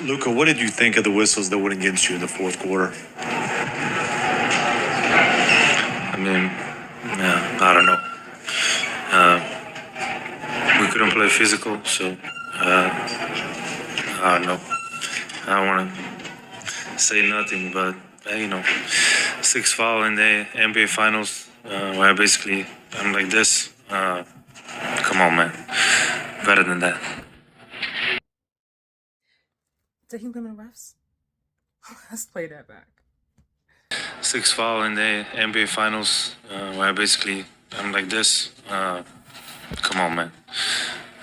Luka, what did you think of the whistles that went against you in the fourth quarter? I mean, yeah, I don't know. We couldn't play physical, so I don't know. I don't want to say nothing, but six foul in the NBA Finals, where basically I'm like this. Come on, man, better than that. Did he limit refs? Let's play that back. Six foul in the NBA Finals, where basically I'm like this. Come on, man,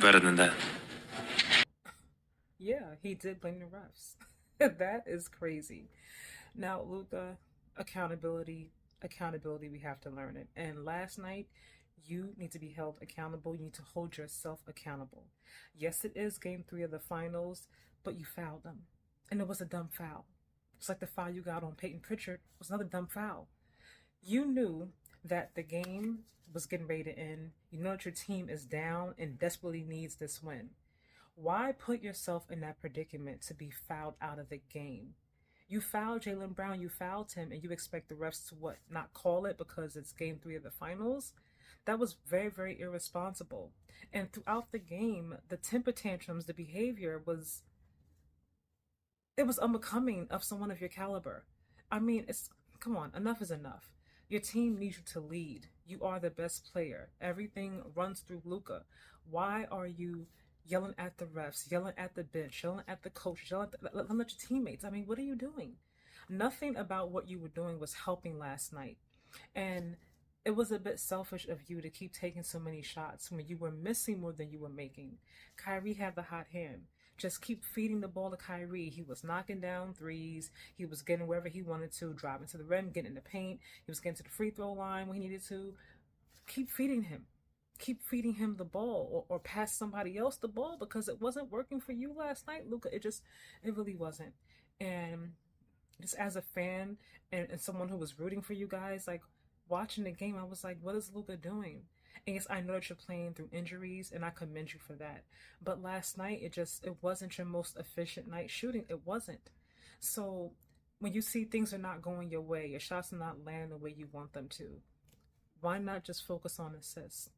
better than that. Yeah, he did blame the refs. That is crazy. Now, Luca, accountability, accountability, we have to learn it. And last night, you need to be held accountable. You need to hold yourself accountable. Yes, it is game three of the finals, but you fouled them. And it was a dumb foul. It's like the foul you got on Peyton Pritchard was another dumb foul. You knew that the game was getting ready to end. You know that your team is down and desperately needs this win. Why put yourself in that predicament to be fouled out of the game? You fouled Jaylen Brown, you fouled him, and you expect the refs to what? Not call it because it's game three of the finals? That was very, very irresponsible. And throughout the game, the temper tantrums, the behavior was it was unbecoming of someone of your caliber. I mean, it's come on, enough is enough. Your team needs you to lead. You are the best player. Everything runs through Luka. Why are you yelling at the refs, yelling at the bench, yelling at the coach, yelling at your teammates? I mean, what are you doing? Nothing about what you were doing was helping last night. And it was a bit selfish of you to keep taking so many shots when you were missing more than you were making. Kyrie had the hot hand. Just keep feeding the ball to Kyrie. He was knocking down threes. He was getting wherever he wanted to, driving to the rim, getting in the paint. He was getting to the free throw line when he needed to. Keep feeding him. Keep feeding him the ball or pass somebody else the ball because it wasn't working for you last night, Luka. It really wasn't. And just as a fan and someone who was rooting for you guys, like watching the game, I was like, what is Luka doing? And yes, I know that you're playing through injuries, and I commend you for that. But last night, it wasn't your most efficient night shooting. It wasn't. So when you see things are not going your way, your shots are not landing the way you want them to, why not just focus on assists?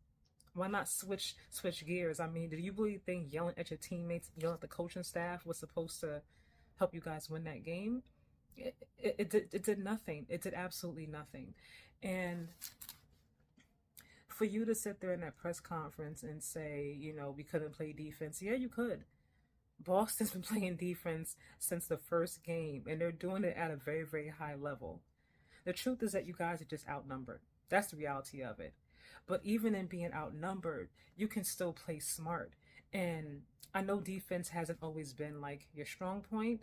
Why not switch gears? I mean, do you really think yelling at your teammates, yelling at the coaching staff was supposed to help you guys win that game? It did nothing. It did absolutely nothing. And for you to sit there in that press conference and say, we couldn't play defense, yeah, you could. Boston's been playing defense since the first game, and they're doing it at a very, very high level. The truth is that you guys are just outnumbered. That's the reality of it. But even in being outnumbered, you can still play smart. And I know defense hasn't always been like your strong point,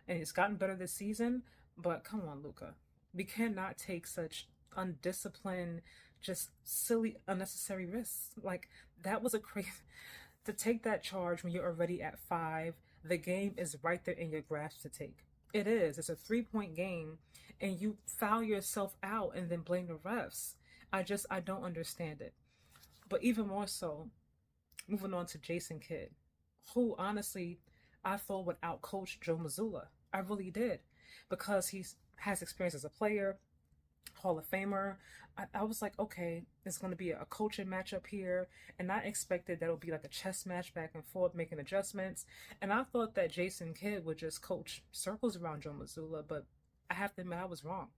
and it's gotten better this season. But come on, Luka. We cannot take such undisciplined, just silly, unnecessary risks. Like, that was a crazy. To take that charge when you're already at five, the game is right there in your grasp to take. It is. It's a 3 point game, and you foul yourself out and then blame the refs. I don't understand it. But even more so, moving on to Jason Kidd, who honestly I thought would outcoach Joe Mazzulla. I really did, because he has experience as a player, Hall of Famer. I was like, okay, it's going to be a coaching matchup here, and I expected that it'll be like a chess match back and forth, making adjustments. And I thought that Jason Kidd would just coach circles around Joe Mazzulla, but I have to admit I was wrong.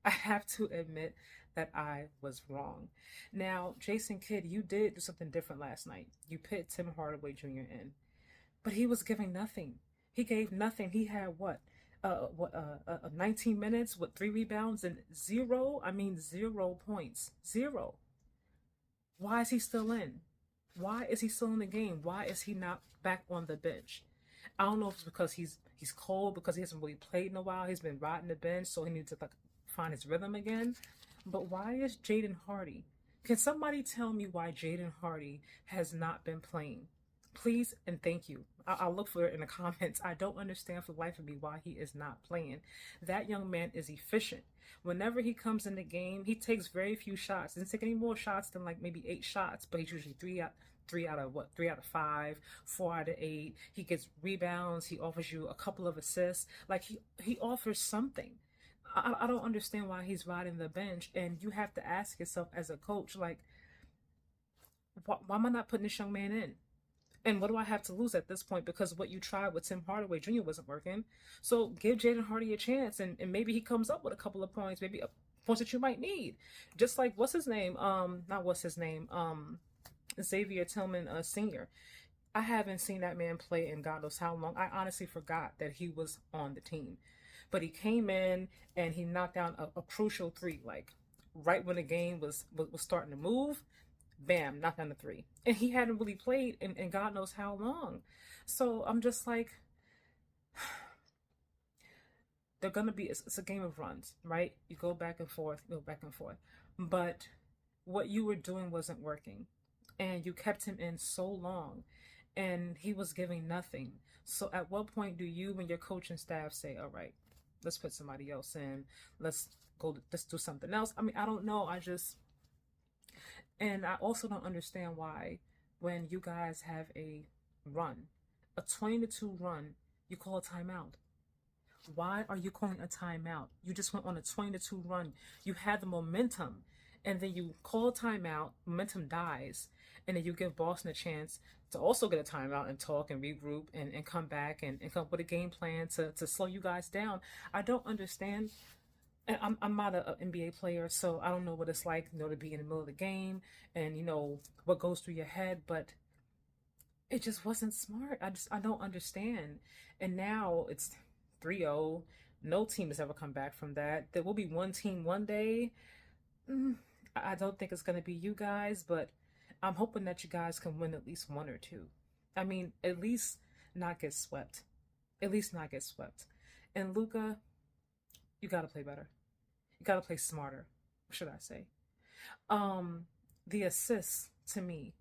I have to admit that I was wrong. Now, Jason Kidd, you did do something different last night. You put Tim Hardaway Jr. in, but he was giving nothing. He gave nothing. He had what? 19 minutes with 3 rebounds and zero. I mean, 0 points. Zero. Why is he still in? Why is he still in the game? Why is he not back on the bench? I don't know if it's because he's cold, because he hasn't really played in a while. He's been riding the bench, so he needs to like find his rhythm again. But why is Jaden Hardy? Can somebody tell me why Jaden Hardy has not been playing? Please and thank you. I'll look for it in the comments. I don't understand for the life of me why he is not playing. That young man is efficient. Whenever he comes in the game, he takes very few shots. He doesn't take any more shots than like maybe 8 shots, but he's usually three out of five, 4 out of 8. He gets rebounds. He offers you a couple of assists. Like he offers something. I don't understand why he's riding the bench. And you have to ask yourself as a coach, like, why am I not putting this young man in? And what do I have to lose at this point? Because what you tried with Tim Hardaway Jr. wasn't working. So give Jaden Hardy a chance, and maybe he comes up with a couple of points, maybe points that you might need. Just like what's his name? Not what's his name? Xavier Tillman Sr. I haven't seen that man play in God knows how long. I honestly forgot that he was on the team. But he came in and he knocked down a crucial three, like right when the game was starting to move. Bam, knocked down the three. And he hadn't really played in God knows how long. So I'm just like, they're going to be, it's a game of runs, right? You go back and forth, go back and forth. But what you were doing wasn't working. And you kept him in so long. And he was giving nothing. So at what point do you and your coaching staff say, all right, let's put somebody else in. Let's do something else. I mean, I don't know. And I also don't understand why when you guys have a run, a 20-2 run, you call a timeout. Why are you calling a timeout? You just went on a 20-2 run. You had the momentum, and then you call a timeout, momentum dies, and then you give Boston a chance to also get a timeout and talk and regroup and come back and come up with a game plan to slow you guys down. I don't understand. And I'm not an NBA player, so I don't know what it's like, to be in the middle of the game and, what goes through your head, but it just wasn't smart. I don't understand. And now it's 3-0. No team has ever come back from that. There will be one team one day. I don't think it's going to be you guys, but I'm hoping that you guys can win at least one or two. I mean, at least not get swept. At least not get swept. And Luka, you got to play better. You got to play smarter. What should I say? The assists, to me,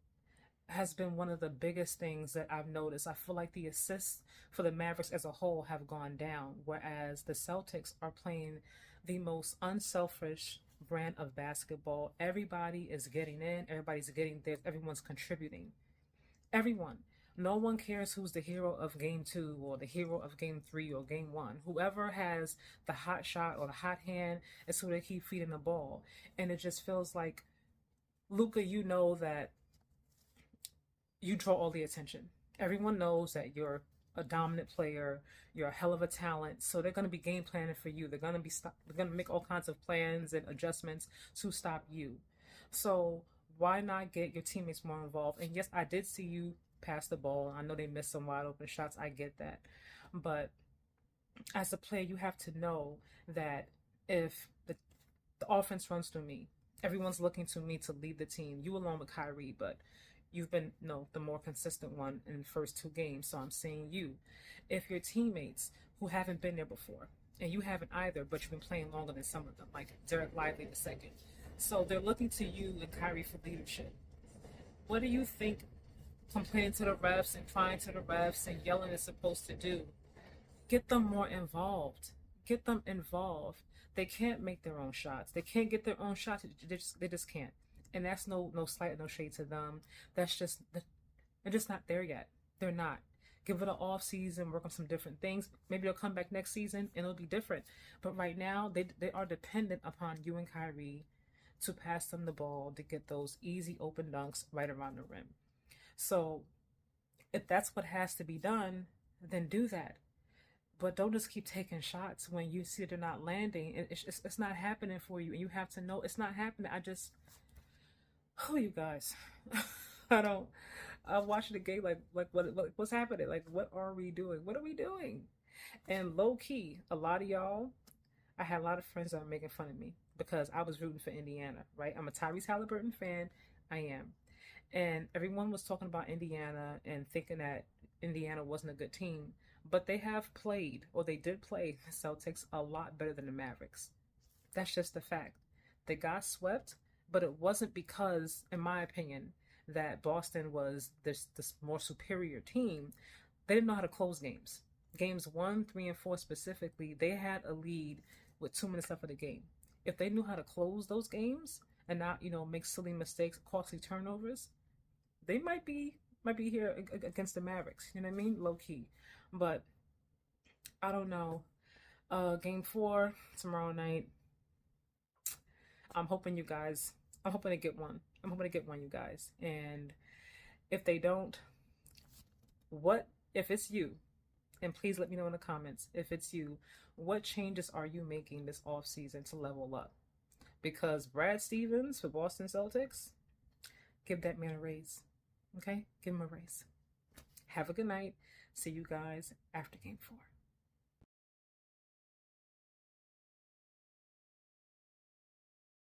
has been one of the biggest things that I've noticed. I feel like the assists for the Mavericks as a whole have gone down, whereas the Celtics are playing the most unselfish brand of basketball. Everybody is getting in. Everybody's getting there. Everyone's contributing. Everyone. No one cares who's the hero of game 2 or the hero of game 3 or game 1. Whoever has the hot shot or the hot hand is who they keep feeding the ball. And it just feels like, Luka, you know that you draw all the attention. Everyone knows that you're a dominant player. You're a hell of a talent. So they're going to be game planning for you. They're going to make all kinds of plans and adjustments to stop you. So why not get your teammates more involved? And yes, I did see you pass the ball. I know they missed some wide open shots. I get that. But as a player, you have to know that if the offense runs through me, everyone's looking to me to lead the team. You along with Kyrie, but you've been the more consistent one in the first 2 games. So I'm saying you. If your teammates who haven't been there before, and you haven't either, but you've been playing longer than some of them, like Derek Lively II. So they're looking to you and Kyrie for leadership. What do you think complaining to the refs and crying to the refs and yelling is supposed to do? Get them more involved. Get them involved. They can't make their own shots. They can't get their own shots. They just can't. And that's no slight, no shade to them. That's just, they're just not there yet. They're not. Give it an off season, work on some different things. Maybe they'll come back next season and it'll be different. But right now, they are dependent upon you and Kyrie to pass them the ball to get those easy open dunks right around the rim. So if that's what has to be done, then do that. But don't just keep taking shots when you see they're not landing. It's not happening for you, and you have to know it's not happening. You guys, I'm watching the game like what's happening? Like, what are we doing? What are we doing? And low key, a lot of y'all, I had a lot of friends that were making fun of me because I was rooting for Indiana, right? I'm a Tyrese Halliburton fan. I am. And everyone was talking about Indiana and thinking that Indiana wasn't a good team. But they have played, or they did play, the Celtics a lot better than the Mavericks. That's just the fact. They got swept, but it wasn't because, in my opinion, that Boston was this more superior team. They didn't know how to close games. Games 1, 3, and 4 specifically, they had a lead with 2 minutes left of the game. If they knew how to close those games and not, make silly mistakes, costly turnovers, they might be here against the Mavericks. You know what I mean? Low key, but I don't know. Game four tomorrow night. I'm hoping you guys. I'm hoping to get one. I'm hoping to get one, you guys. And if they don't, what if it's you? And please let me know in the comments if it's you. What changes are you making this off season to level up? Because Brad Stevens for Boston Celtics, give that man a raise. Okay? Give him a raise. Have a good night. See you guys after game four.